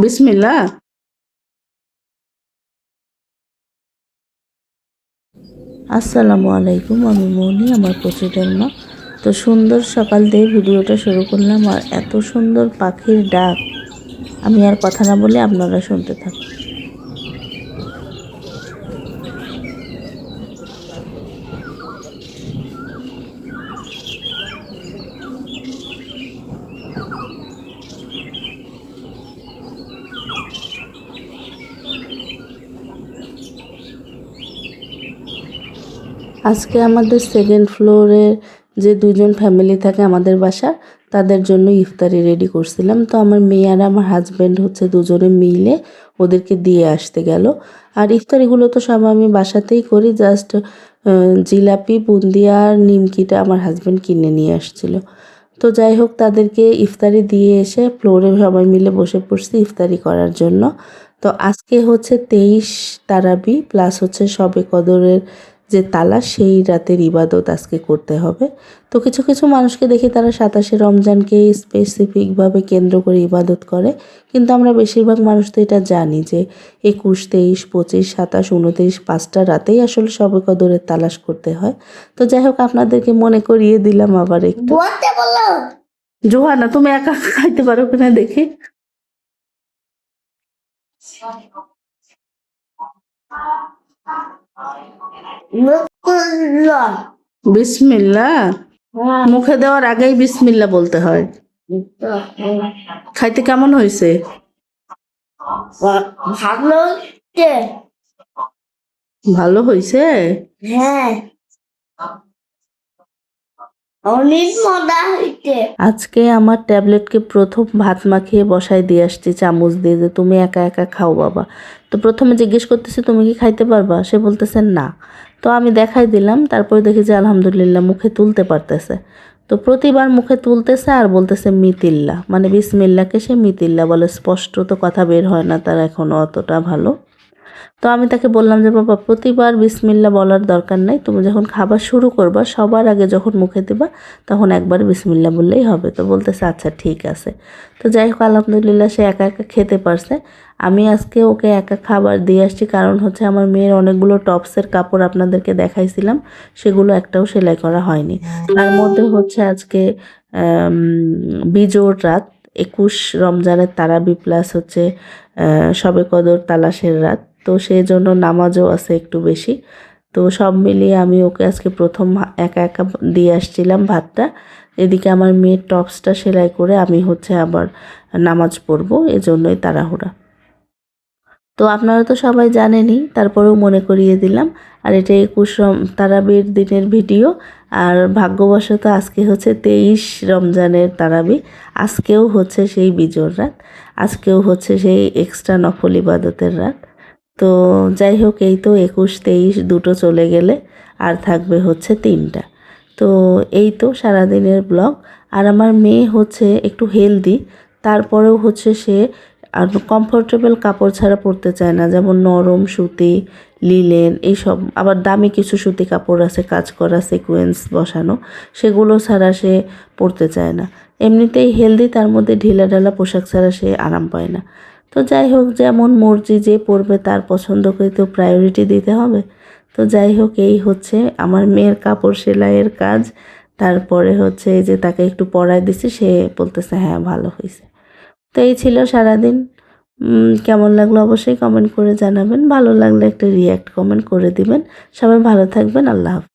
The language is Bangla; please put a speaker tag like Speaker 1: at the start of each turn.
Speaker 1: বিসমিল্লাহ।
Speaker 2: আসসালামু আলাইকুম, আমি মনি, আমার প্রতিটার মা। তো সুন্দর সকাল দিয়ে ভিডিওটা শুরু করলাম, আর এত সুন্দর পাখির ডাক, আমি আর কথা না বলে আপনারা শুনতে থাকুন। আজকে আমাদের সেকেন্ড ফ্লোরে যে দুজন ফ্যামিলি থাকে আমাদের বাসা, তাদের জন্য ইফতারি রেডি করছিলাম। তো আমার মেয়ে আর আমার হাজব্যান্ড হচ্ছে দুজনে মিলে ওদেরকে দিয়ে আসতে গেল। আর ইফতারিগুলো তো সব আমি বাসাতেই করি, জাস্ট জিলাপি, বুন্দিয়া আর নিমকিটা আমার হাজব্যান্ড কিনে নিয়ে আসছিল। তো যাই হোক, তাদেরকে ইফতারি দিয়ে এসে ফ্লোরে সবাই মিলে বসে পড়ছি ইফতারি করার জন্য। তো আজকে হচ্ছে 23 তারাবি প্লাস হচ্ছে শবে কদরের যে তালা, সেই রাতের ইবাদত আজকে করতে হবে। তো কিছু কিছু মানুষকে দেখি তারা 27শে রমজানকে স্পেসিফিকভাবে কেন্দ্র করে ইবাদত করে, কিন্তু আমরা বেশিরভাগ মানুষ তো এটা জানি যে 21, 23, 25, 27, 29 5টা রাতেই আসলে শবে কদরের তালাশ করতে হয়। তো যাই হোক, আপনাদেরকে মনে করিয়ে দিলাম আবার একটু। জোহানা, তুমি একা খাইতে পারো কিনা দেখি।
Speaker 1: বিসমিল্লাহ। মুখে দেওয়ার আগেই বিসমিল্লাহ বলতে হয়। খাইতে কেমন হয়েছে? ভালো হয়েছে।
Speaker 3: হ্যাঁ, অনেক মজা হইছে।
Speaker 2: আজকে আমার ট্যাবলেটকে প্রথম ভাত মাখিয়ে বসায় দিয়ে আসছি চামচ দিয়ে, যে তুমি একা একা খাও বাবা। তো প্রথমে জিজ্ঞেস করতেছি তুমি কি খাইতে পারবা, সে বলতেছে না। তো আমি দেখাই দিলাম, তারপরে দেখি যে আলহামদুলিল্লাহ মুখে তুলতে পারতেছে। তো প্রতিবার মুখে তুলতেছে আর বলতেছে মিতিল্লা, মানে বিসমিল্লাকে সে মিতিল্লা বলে। স্পষ্ট তো কথা বের হয় না তার এখনও অতটা ভালো। তো আমি তাকে বললাম যে বাবা, প্রতিবার বিসমিল্লা বলার দরকার নাই, তুমি যখন খাবার শুরু করবা সবার আগে যখন মুখে দিবা তখন একবার বিসমিল্লা বললেই হবে। তো বলতেছে আচ্ছা ঠিক আছে। তো যাই হোক, আলহামদুলিল্লাহ সে একা একা খেতে পারছে। আমি আজকে ওকে একা খাবার দিয়ে আসছি, কারণ হচ্ছে আমার মেয়ের অনেকগুলো টপসের কাপড় আপনাদেরকে দেখাইছিলাম, সেগুলো একটাও সেলাই করা হয়নি। তার মধ্যে হচ্ছে আজকে বিজোড় রাত, 21 রমজানের তারাবি প্লাস হচ্ছে শবে কদর তালাশের রাত। তো সেই জন্য নামাজও আছে একটু বেশি। তো সব মিলিয়ে আমি ওকে আজকে প্রথম একা একা দিয়ে আসছিলাম ভাতটা। এদিকে আমার মেয়ের টপসটা সেলাই করে আমি হচ্ছে আবার নামাজ পড়বো, এজন্যই তাড়াহুড়া। তো আপনারা তো সবাই জানেনই, তারপরেও মনে করিয়ে দিলাম। আর এটা 21 তারাবির দিনের ভিডিও। আর ভাগ্যবশত আজকে হচ্ছে 23 রমজানের তারাবি। আজকেও হচ্ছে সেই বিজোড় রাত, আজকেও হচ্ছে সেই এক্সট্রা নফল ইবাদতের রাত। তো যাই হোক, এই তো 21, 23 দুটো চলে গেলে আর থাকবে হচ্ছে 3টা। তো এই তো সারাদিনের ব্লগ। আর আমার মেয়ে হচ্ছে একটু হেলদি, তারপরেও হচ্ছে সে আর কমফোর্টেবল কাপড় ছাড়া পরতে চায় না, যেমন নরম সুতি, লিলেন, এইসব। আবার দামি কিছু সুতি কাপড় আছে কাজ করা, সিকোয়েন্স বসানো, সেগুলো ছাড়া সে পরতে চায় না। এমনিতেই হেলদি, তার মধ্যে ঢিলা ঢালা পোশাক ছাড়া সে আরাম পায় না। তো যাই হোক, যেমন মর্জি, যে পরবে তার পছন্দ করে তো প্রায়োরিটি দিতে হবে। তো যাই হোক, এই হচ্ছে আমার মেয়ের কাপড় সেলাইয়ের কাজ। তারপরে হচ্ছে এই যে তাকে একটু পরায় দিছি, সে বলতেছে হ্যাঁ ভালো হয়েছে। তো এই ছিল সারাদিন। কেমন লাগলো অবশ্যই কমেন্ট করে জানাবেন, ভালো লাগলে একটা রিয়্যাক্ট কমেন্ট করে দিবেন। সবাই ভালো থাকবেন, আল্লাহ হাফেজ।